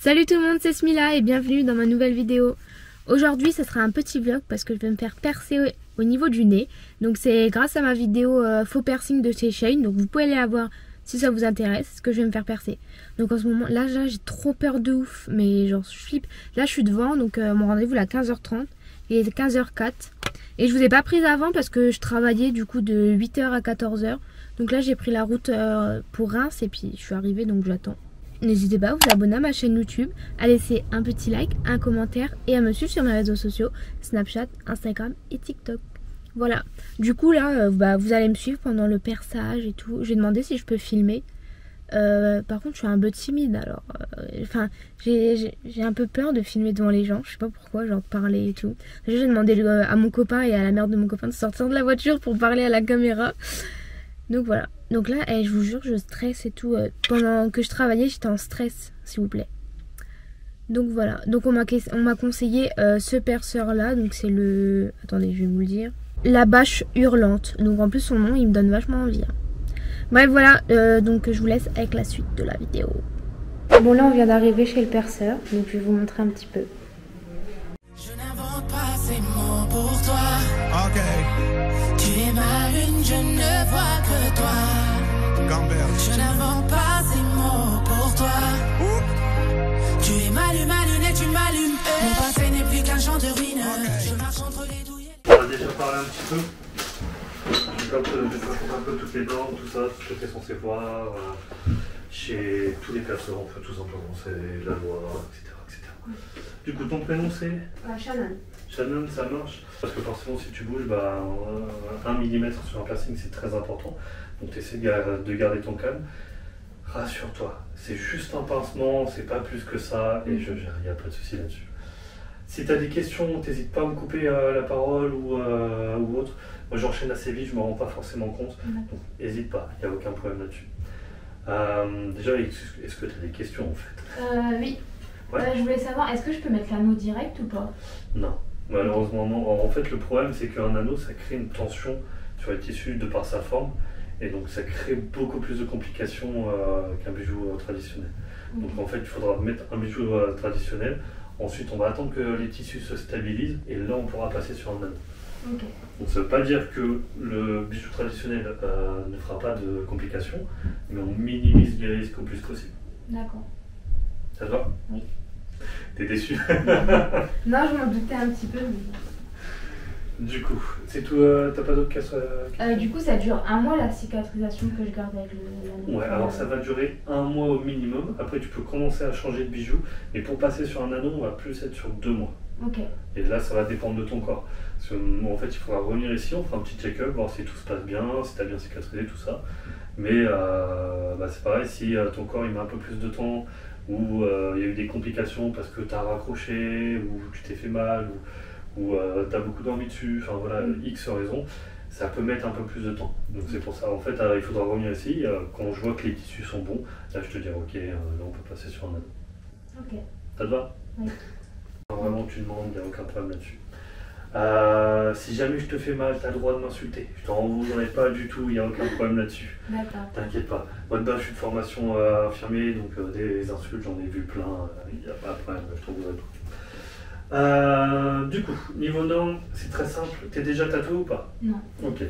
Salut tout le monde, c'est Smila et bienvenue dans ma nouvelle vidéo. Aujourd'hui ça sera un petit vlog parce que je vais me faire percer au niveau du nez. Donc c'est grâce à ma vidéo faux piercing de chez Shane. Donc vous pouvez aller la voir si ça vous intéresse, que je vais me faire percer. Donc en ce moment là j'ai trop peur de ouf. Mais genre là je suis devant, donc mon rendez-vous est à 15h30. Il est 15h04. Et je vous ai pas prise avant parce que je travaillais du coup de 8h à 14h. Donc là j'ai pris la route pour Reims et puis je suis arrivée, donc j'attends. N'hésitez pas à vous abonner à ma chaîne YouTube, à laisser un petit like, un commentaire et à me suivre sur mes réseaux sociaux, Snapchat, Instagram et TikTok. Voilà, du coup là vous allez me suivre pendant le perçage et tout. J'ai demandé si je peux filmer. Par contre je suis un peu timide, alors j'ai un peu peur de filmer devant les gens. Je sais pas pourquoi, genre parler et tout. J'ai demandé à mon copain et à la mère de mon copain de sortir de la voiture pour parler à la caméra. Donc voilà, donc là je vous jure je stresse et tout. Pendant que je travaillais j'étais en stress, s'il vous plaît. Donc voilà, donc on m'a conseillé ce perceur là. Donc c'est le... Attendez, je vais vous le dire. La bâche hurlante. Donc en plus son nom il me donne vachement envie. Bref voilà, donc je vous laisse avec la suite de la vidéo. Bon là on vient d'arriver chez le perceur, donc je vais vous montrer un petit peu. Je n'invente pas ces mots pour toi. Ok. Tu es ma lune, je ne vois que toi. Gambert. Je n'invente pas ces mots pour toi. Tu es ma lune et tu m'allumes. Mon passé n'est plus qu'un champ de ruines. Okay. Je marche entre les douilles. On va déjà parler un petit peu. Je vais te raconter un peu toutes les normes, tout ça, ce que tu es censé voir. Chez tous les perceurs, en fait, tout simplement, c'est la loi, etc., etc. Du coup, ton prénom c'est Shannon. Shannon, ça marche. Parce que forcément, si tu bouges, bah, 1 mm sur un piercing, c'est très important. Donc, tu essaies de garder ton calme. Rassure-toi, c'est juste un pincement, c'est pas plus que ça, et il n'y a pas de souci là-dessus. Si tu as des questions, n'hésite pas à me couper la parole ou autre. Moi, j'enchaîne assez vite, je ne me rends pas forcément compte. Donc, n'hésite pas, il n'y a aucun problème là-dessus. Déjà, est-ce que tu as des questions en fait? Oui. Ouais. Je voulais savoir, est-ce que je peux mettre l'anneau direct ou pas? Non, malheureusement non. En fait, le problème c'est qu'un anneau ça crée une tension sur les tissus de par sa forme et donc ça crée beaucoup plus de complications qu'un bijou traditionnel. Donc en fait, il faudra mettre un bijou traditionnel. Ensuite, on va attendre que les tissus se stabilisent et là on pourra passer sur un anneau. Okay. Donc ça ne veut pas dire que le bijou traditionnel ne fera pas de complications, mais on minimise les risques au plus possible. D'accord. Ça te va? Oui. T'es déçu? Non, je m'en doutais un petit peu. Mais... Du coup, c'est tout. T'as pas d'autres questions? Du coup, ça dure 1 mois la cicatrisation que je garde avec l'anneau. Ouais, alors ça va durer 1 mois au minimum. Après, tu peux commencer à changer de bijou, mais pour passer sur un anneau, on va plus être sur 2 mois. Ok. Et là, ça va dépendre de ton corps. Parce que, en fait, il faudra revenir ici, on fera un petit check-up, voir si tout se passe bien, si tu as bien cicatrisé, tout ça. Mais c'est pareil, si ton corps il met un peu plus de temps, ou il y a eu des complications parce que tu as raccroché, ou tu t'es fait mal, ou tu as beaucoup d'envie dessus, enfin voilà, X raisons, ça peut mettre un peu plus de temps. Donc c'est pour ça, en fait, il faudra revenir ici. Quand je vois que les tissus sont bons, là je te dis, ok, là on peut passer sur un anneau. Ok. Ça te va? Oui. Vraiment, tu demandes, il n'y a aucun problème là-dessus. Si jamais je te fais mal, tu as le droit de m'insulter. Je t'en voudrais pas du tout, il n'y a aucun problème là-dessus. D'accord. T'inquiète pas. Moi de base, je suis de formation infirmier, donc des insultes, j'en ai vu plein. Il n'y a pas de problème, je t'en voudrais pas. Du coup, niveau normes, c'est très simple. T'es déjà tatoué ou pas? Non. Ok.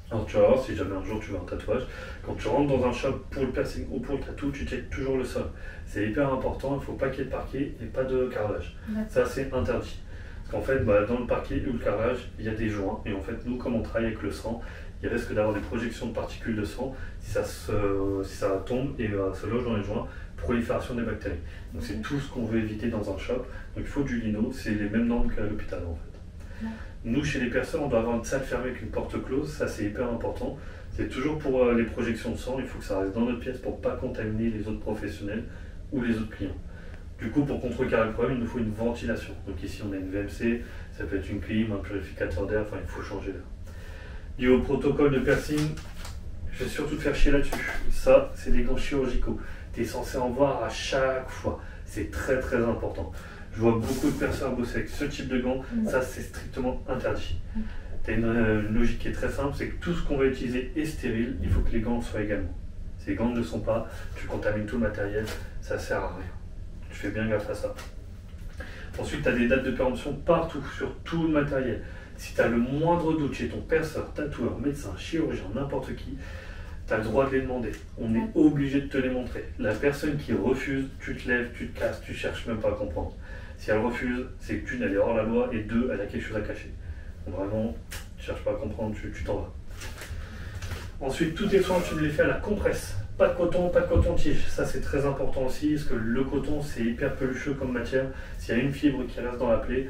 Alors tu vas voir, si jamais un jour tu veux un tatouage, quand tu rentres dans un shop pour le piercing ou pour le tatou, tu checkes toujours le sol. C'est hyper important, il ne faut pas qu'il y ait de parquet et pas de carrelage. Ça c'est interdit. Parce qu'en fait, dans le parquet ou le carrelage, il y a des joints. Et en fait, nous, comme on travaille avec le sang, il risque d'avoir des projections de particules de sang si ça tombe et se loge dans les joints, prolifération des bactéries. Donc c'est tout ce qu'on veut éviter dans un shop. Donc il faut du lino, c'est les mêmes normes qu'à l'hôpital en fait. Nous, chez les personnes, on doit avoir une salle fermée avec une porte close, ça c'est hyper important. C'est toujours pour les projections de sang, il faut que ça reste dans notre pièce pour ne pas contaminer les autres professionnels ou les autres clients. Du coup, pour contrecarrer le problème, il nous faut une ventilation. Donc ici, on a une VMC, ça peut être une clim, un purificateur d'air, enfin il faut changer l'air. Lié au protocole de piercing, je vais surtout te faire chier là-dessus. Ça, c'est des gants chirurgicaux. Tu es censé en voir à chaque fois. C'est très très important. Je vois beaucoup de personnes bosser avec ce type de gants, ça c'est strictement interdit. Tu as une logique qui est très simple, c'est que tout ce qu'on va utiliser est stérile, il faut que les gants le soient également. Si les gants ne le sont pas, tu contamines tout le matériel, ça sert à rien. Tu fais bien gaffe à ça. Ensuite, tu as des dates de péremption partout, sur tout le matériel. Si tu as le moindre doute chez ton perceur, tatoueur, médecin, chirurgien, n'importe qui, tu as le droit de les demander. On est obligé de te les montrer. La personne qui refuse, tu te lèves, tu te casses, tu cherches même pas à comprendre. Si elle refuse, c'est que d'une, elle est hors la loi, et deux, elle a quelque chose à cacher. Donc vraiment, tu cherches pas à comprendre, tu t'en vas. Ensuite, tous tes soins, tu les fais à la compresse. Pas de coton-tige. Ça, c'est très important aussi, parce que le coton, c'est hyper pelucheux comme matière. S'il y a une fibre qui reste dans la plaie,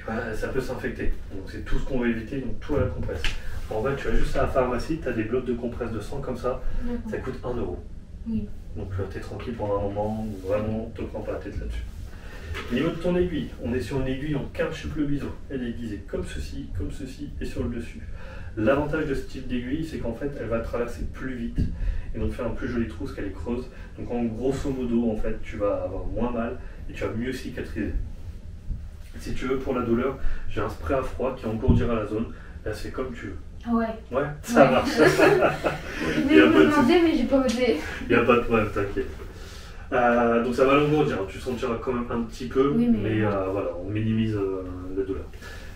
ben, ça peut s'infecter. Donc, c'est tout ce qu'on veut éviter, donc tout à la compresse. En fait, tu vas juste à la pharmacie, tu as des blocs de compresse de sang comme ça, ça coûte 1 €. Oui. Donc, tu es tranquille pendant un moment, vraiment, ne te prends pas la tête là-dessus. Au niveau de ton aiguille, on est sur une aiguille en quintuple biseau. Elle est aiguisée comme ceci, et sur le dessus. L'avantage de ce type d'aiguille, c'est qu'en fait, elle va traverser plus vite et donc faire un plus joli trou parce qu'elle est creuse. Donc en grosso modo, en fait, tu vas avoir moins mal et tu vas mieux cicatriser. Si tu veux, pour la douleur, j'ai un spray à froid qui engourdira la zone. Là, c'est comme tu veux. Ah ouais. Ouais, ça marche. Je vais me demander, mais j'ai pas osé. Il n'y a pas de problème, t'inquiète. Donc ça va l'engourdir, tu sentiras quand même un petit peu, oui, mais voilà, on minimise la douleur.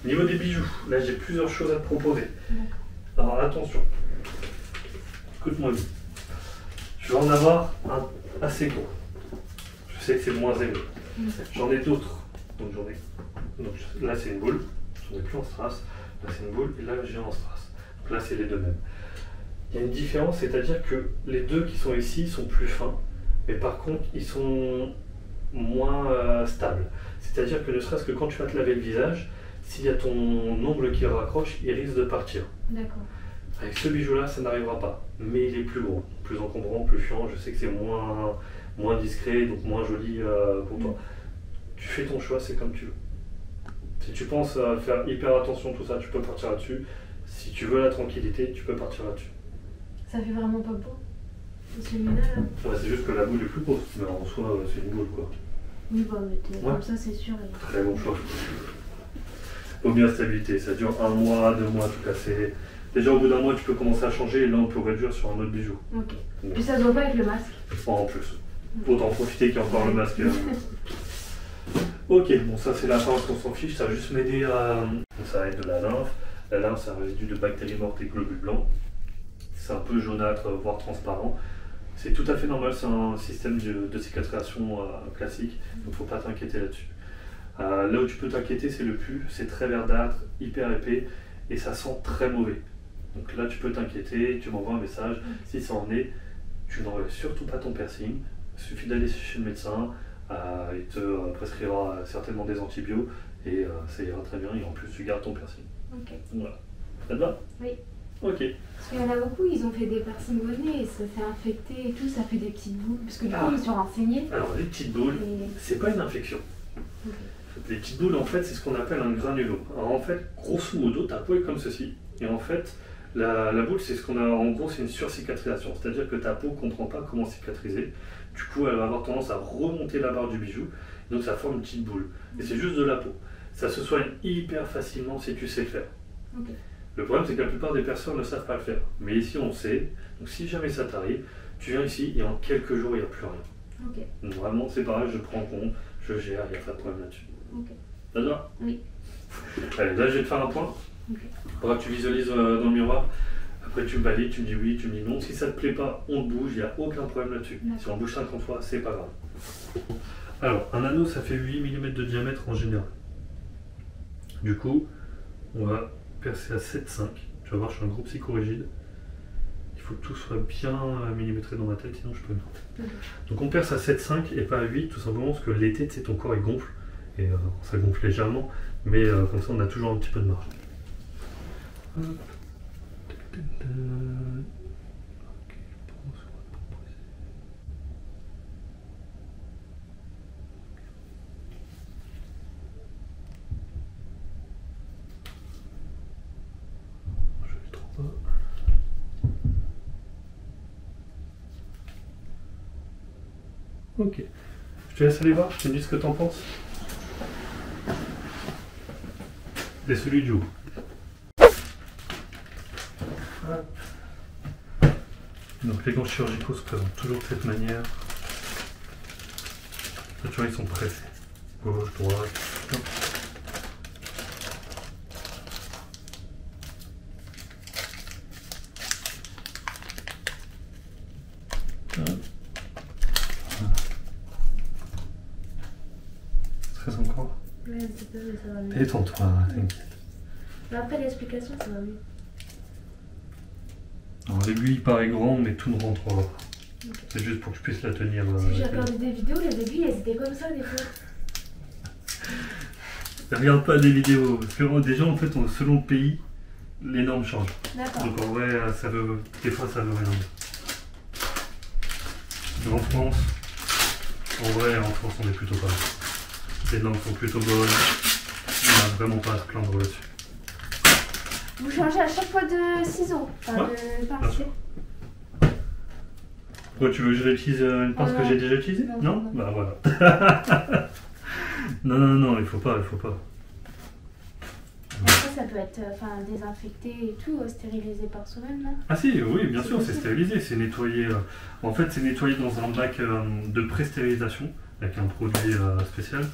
Au niveau des bijoux, là j'ai plusieurs choses à te proposer. Alors attention, écoute-moi bien. Je vais en avoir un assez gros. Je sais que c'est moins aimé. J'en ai d'autres. Donc là c'est une boule, j'en ai plus en strass. Là c'est une boule et là j'ai en strass. Donc là c'est les deux mêmes. Il y a une différence, c'est-à-dire que les deux qui sont ici sont plus fins. Mais par contre, ils sont moins stables. C'est-à-dire que ne serait-ce que quand tu vas te laver le visage, s'il y a ton ongle qui raccroche, il risque de partir. D'accord. Avec ce bijou-là, ça n'arrivera pas. Mais il est plus gros, plus encombrant, plus chiant. Je sais que c'est moins discret, donc moins joli pour toi. Tu fais ton choix, c'est comme tu veux. Si tu penses à faire hyper attention à tout ça, tu peux partir là-dessus. Si tu veux la tranquillité, tu peux partir là-dessus. Ça fait vraiment pas beau. Celui-là, là. Ouais, c'est juste que la boule est plus grosse, mais en soi, c'est une boule, quoi. Oui, bah, mais comme ça, c'est sûr. Très bon choix. Faut bien stabilité, ça dure 1 mois, 2 mois, tout casser. Déjà, au bout d'un mois, tu peux commencer à changer, et là, on peut réduire sur un autre bijou. Ok. Donc, puis ça ne doit pas avec le masque. En plus. Autant profiter qu'il y a encore le masque. Ok, bon, ça, c'est la fin, on s'en fiche, ça va juste m'aider à... Ça va être de la lymphe. La lymphe, c'est un résidu de bactéries mortes et globules blancs. C'est un peu jaunâtre, voire transparent. C'est tout à fait normal, c'est un système de cicatrisation classique, donc il ne faut pas t'inquiéter là-dessus. Là où tu peux t'inquiéter, c'est le pus, c'est très verdâtre, hyper épais, et ça sent très mauvais. Donc là, tu peux t'inquiéter, tu m'envoies un message. Si ça en est, tu n'enlèves surtout pas ton piercing. Il suffit d'aller chez le médecin, il te prescrira certainement des antibiotiques, et ça ira très bien, et en plus, tu gardes ton piercing. Ok. Voilà. Ça te va? Oui. Ok. Parce qu'il y en a beaucoup, ils ont fait des piercings au nez et ça s'est infecté et tout, ça fait des petites boules. Parce que du coup, ils sont renseignés. Alors, les petites boules, c'est pas une infection. Okay. Les petites boules, en fait, c'est ce qu'on appelle un granulome. Alors, en fait, grosso modo, ta peau est comme ceci. Et en fait, la boule, c'est ce qu'on a, en gros, c'est une surcicatrisation. C'est-à-dire que ta peau ne comprend pas comment cicatriser. Du coup, elle va avoir tendance à remonter la barre du bijou. Donc, ça forme une petite boule. Et c'est juste de la peau. Ça se soigne hyper facilement si tu sais le faire. Okay. Le problème, c'est que la plupart des personnes ne savent pas le faire. Mais ici, on sait. Donc, si jamais ça t'arrive, tu viens ici et en quelques jours, il n'y a plus rien. Okay. Donc, vraiment, c'est pareil, je prends en compte, je gère, il n'y a pas de problème là-dessus. Okay. Ça te va? Oui. Allez, là, je vais te faire un point. Okay. Faudra que tu visualises dans le miroir. Après, tu me valides, tu me dis oui, tu me dis non. Si ça ne te plaît pas, on te bouge, il n'y a aucun problème là-dessus. Si on bouge 50 fois, c'est pas grave. Alors, un anneau, ça fait 8 mm de diamètre en général. Du coup, on va percer à 7,5. Tu vas voir, je suis un gros psychorigide. Il faut que tout soit bien millimétré dans ma tête, sinon je peux pas. Donc on perce à 7,5 et pas à 8, tout simplement parce que l'été, tu sais, ton corps il gonfle. Et ça gonfle légèrement, mais comme ça on a toujours un petit peu de marge. Ok. Je te laisse aller voir, tu me dis ce que t'en penses. C'est celui du haut. Donc les gants chirurgicaux se présentent toujours de cette manière. Tu vois, ils sont pressés. Gauche, droite. Hop. Stress encore? Ouais, un petit peu, mais ça va mieux. Détends-toi, t'inquiète. Mais après l'explication, ça va mieux. Alors l'aiguille paraît grande, mais tout ne rentre pas. Okay. C'est juste pour que je puisse la tenir. Si j'ai regardé des vidéos, les aiguilles, elles étaient comme ça des fois. Ne regarde pas des vidéos, parce que déjà en fait, selon le pays, les normes changent. D'accord. Donc en vrai, des fois ça veut rien dire. Mais en France, on est plutôt pas mal. Les normes sont plutôt bonnes. On n'a vraiment pas à se plaindre là-dessus. Vous changez à chaque fois de ciseaux, enfin ouais, de pince. Pourquoi tu veux que je réutilise une pince que j'ai déjà utilisée? Non, bah voilà. non, il faut pas. Après ça peut être désinfecté et tout, stérilisé par soi-même, non? Ah si, oui, bien sûr, c'est stérilisé, c'est nettoyé. En fait, c'est nettoyé dans un bac de pré-stérilisation avec un produit spécial.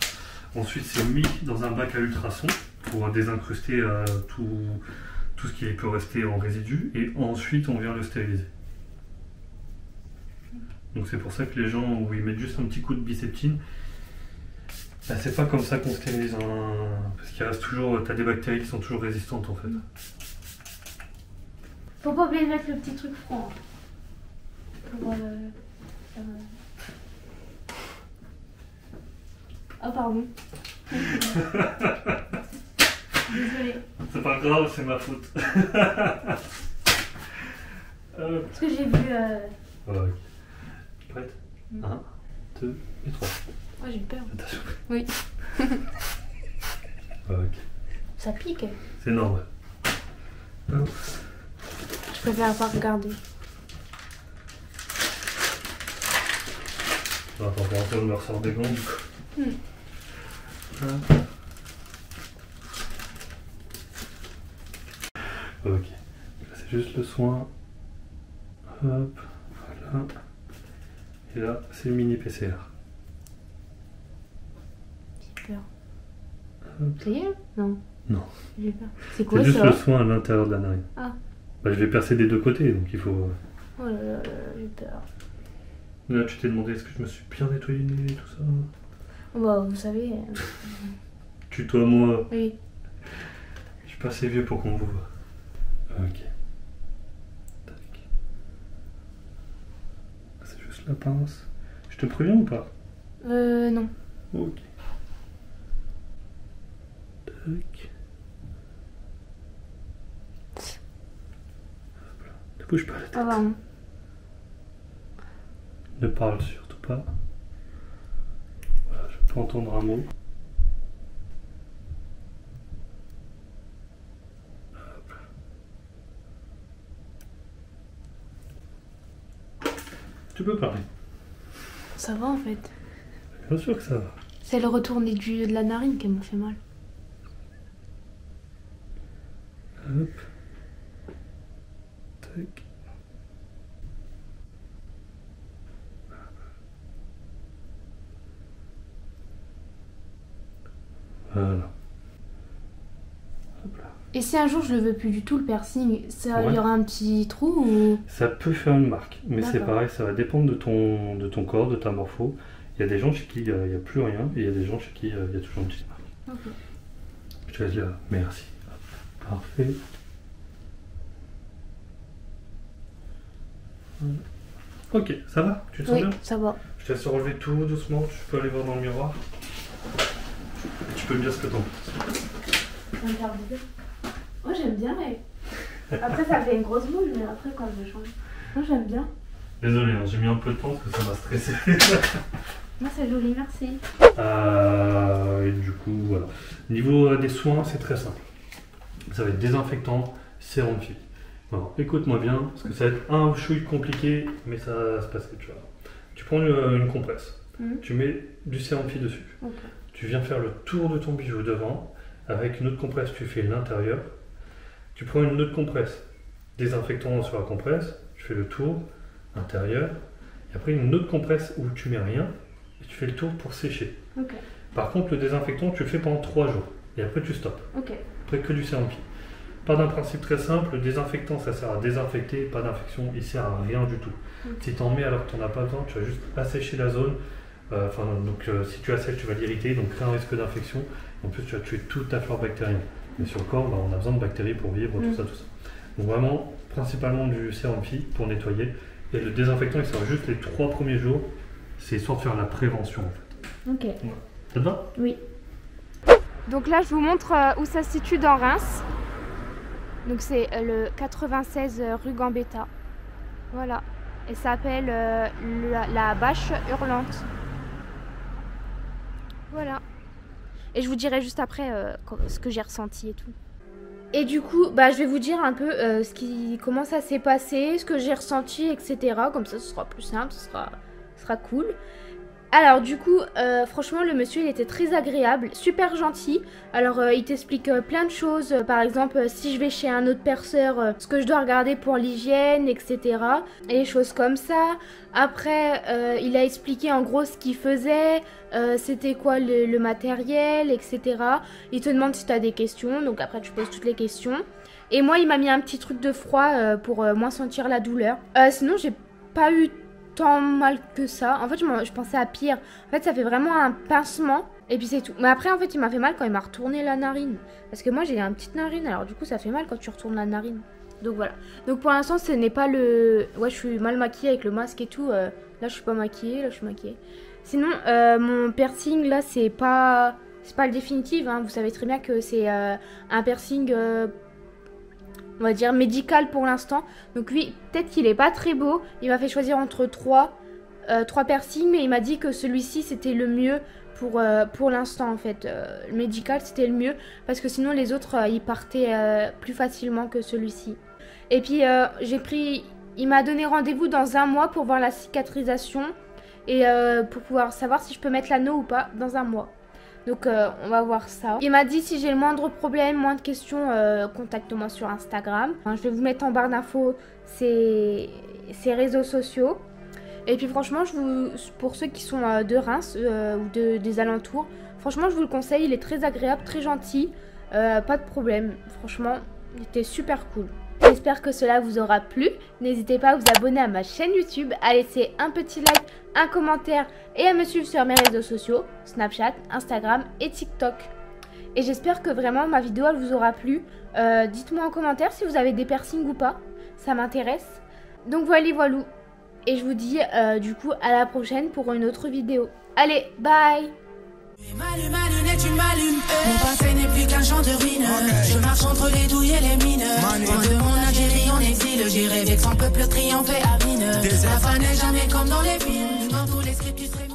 Ensuite, c'est mis dans un bac à ultrasons pour désincruster tout ce qui peut rester en résidu. Et ensuite, on vient le stériliser. Donc c'est pour ça que les gens où ils mettent juste un petit coup de biseptine, bah, c'est pas comme ça qu'on stérilise parce qu'il reste toujours, t'as des bactéries qui sont toujours résistantes en fait. Faut pas oublier de mettre le petit truc froid. Pour Oh pardon. Désolée. C'est pas grave, c'est ma faute. Parce que j'ai vu... Voilà. Prête? 1, 2 et 3. Oh, j'ai peur. Attention. Oui. Ok. Ça pique. C'est normal. Hop. Je préfère pas regarder. Attends, pour rentrer, on me ressort des gants du coup. Ok. C'est juste le soin. Hop. Voilà. Et là, c'est le mini PCR. J'ai peur. Ça y est? Non. Non. J'ai peur. C'est quoi ça? C'est juste le soin à l'intérieur de la narine. Ah. Bah, je vais percer des deux côtés, donc il faut... Oh là là là, j'ai peur. Là, tu t'es demandé est-ce que je me suis bien nettoyé le nez et tout ça? Bah, vous savez... Tutoie-moi. Oui. Je suis pas assez vieux pour qu'on vous voit. Ok. C'est juste la pince. Je te préviens ou pas? Non. Ok. Tac. Hop là. Ne bouge pas la tête. Ah pardon. Ne parle surtout pas. Voilà, je peux entendre un mot. Hop. Tu peux parler. Ça va en fait. Bien sûr que ça va. C'est le retour de la narine qui m'a fait mal. Hop. Tac. Voilà. Hop là. Et si un jour je le veux plus du tout le piercing, ça Ouais. y aura un petit trou ou... Ça peut faire une marque, mais c'est D'accord. pareil, ça va dépendre de ton corps, de ta morpho. Il y a des gens chez qui il n'y a plus rien, et il y a des gens chez qui il y a toujours une petite marque. Ok. Je te laisse là, merci. Hop. Parfait. Voilà. Ok, ça va? Tu te sens Oui, bien? ça va. Je te laisse relever tout doucement, tu peux aller voir dans le miroir. Et tu peux me dire ce que t'en penses. Moi j'aime bien, mais... Après ça fait une grosse boule, mais après quand je change... Moi j'aime bien. Désolé, hein, j'ai mis un peu de temps parce que ça m'a stressé. Moi c'est joli, merci. Et du coup, voilà. Niveau des soins, c'est très simple. Ça va être désinfectant, sérum de fille. Alors, écoute-moi bien, parce que ça va être un chouille compliqué, mais ça va se passer, tu vois. Tu prends une compresse, tu mets du sérum de fille dessus. Okay. Tu viens faire le tour de ton bijou devant. Avec une autre compresse, tu fais l'intérieur. Tu prends une autre compresse, désinfectant sur la compresse, tu fais le tour intérieur. Et après, une autre compresse où tu mets rien et tu fais le tour pour sécher. Ok. Par contre, le désinfectant, tu le fais pendant 3 jours et après tu stoppes. Ok. Après que du sérum pied. Pas d'un principe très simple, le désinfectant ça sert à désinfecter, pas d'infection, il sert à rien du tout. Si tu en mets alors que tu n'en as pas besoin, tu vas juste assécher la zone. Si tu assèches, tu vas l'irriter, donc rien risque d'infection. En plus, tu vas tuer toute ta flore bactérienne. Et sur le corps, on a besoin de bactéries pour vivre, tout ça. Donc vraiment, principalement du sérum Phi pour nettoyer. Et le désinfectant, il sert juste les 3 premiers jours. C'est histoire de faire la prévention en fait. Ok. Ouais. Ça te va? Oui. Donc là, je vous montre où ça se situe dans Reims. Donc c'est le 96 rue Gambetta. Voilà. Et ça s'appelle la Bâche Hurlante. Voilà. Et je vous dirai juste après ce que j'ai ressenti et tout. Et du coup, je vais vous dire un peu comment ça s'est passé, ce que j'ai ressenti, etc. Comme ça, ce sera plus simple, ce sera cool. Alors du coup, franchement, le monsieur, il était très agréable, super gentil. Alors, il t'explique plein de choses. Par exemple, si je vais chez un autre perceur, ce que je dois regarder pour l'hygiène, etc. Et des choses comme ça. Après, il a expliqué en gros ce qu'il faisait, c'était quoi le matériel, etc. Il te demande si tu as des questions, donc après tu poses toutes les questions. Et moi, il m'a mis un petit truc de froid pour moins sentir la douleur. Sinon, j'ai pas eu tant mal que ça. En fait, je pensais à pire. En fait, ça fait vraiment un pincement et puis c'est tout. Mais après, en fait, il m'a fait mal quand il m'a retourné la narine. Parce que moi, j'ai une petite narine, alors du coup, ça fait mal quand tu retournes la narine. Donc voilà. Donc pour l'instant, ce n'est pas le... Ouais, je suis mal maquillée avec le masque et tout. Là, je suis pas maquillée. Là, je suis maquillée. Sinon, mon piercing, là, c'est pas le définitif. Hein. Vous savez très bien que c'est un piercing... on va dire médical pour l'instant. Donc lui, peut-être qu'il est pas très beau. Il m'a fait choisir entre trois piercings, mais il m'a dit que celui-ci c'était le mieux pour l'instant en fait. Le médical c'était le mieux parce que sinon les autres ils partaient plus facilement que celui-ci. Et puis il m'a donné rendez-vous dans 1 mois pour voir la cicatrisation et pour pouvoir savoir si je peux mettre l'anneau ou pas dans 1 mois. Donc on va voir ça. Il m'a dit si j'ai le moindre problème, moindre questions, contacte-moi sur Instagram. Enfin, je vais vous mettre en barre d'infos ses réseaux sociaux. Et puis franchement, pour ceux qui sont de Reims ou des alentours, franchement je vous le conseille, il est très agréable, très gentil. Pas de problème, franchement, il était super cool. J'espère que cela vous aura plu. N'hésitez pas à vous abonner à ma chaîne YouTube, à laisser un petit like, un commentaire et à me suivre sur mes réseaux sociaux, Snapchat, Instagram et TikTok. Et j'espère que vraiment ma vidéo elle vous aura plu. Dites-moi en commentaire si vous avez des piercings ou pas, ça m'intéresse. Donc voilà. Et je vous dis du coup à la prochaine pour une autre vidéo. Allez, bye! Mon passé n'est plus qu'un champ de ruines. Je marche entre les douilles et les mines. Loin de mon Algérie en exil. J'ai rêvé que son peuple triompher à mine. La fin n'est jamais comme dans les films. Dans tous les scripts tu serais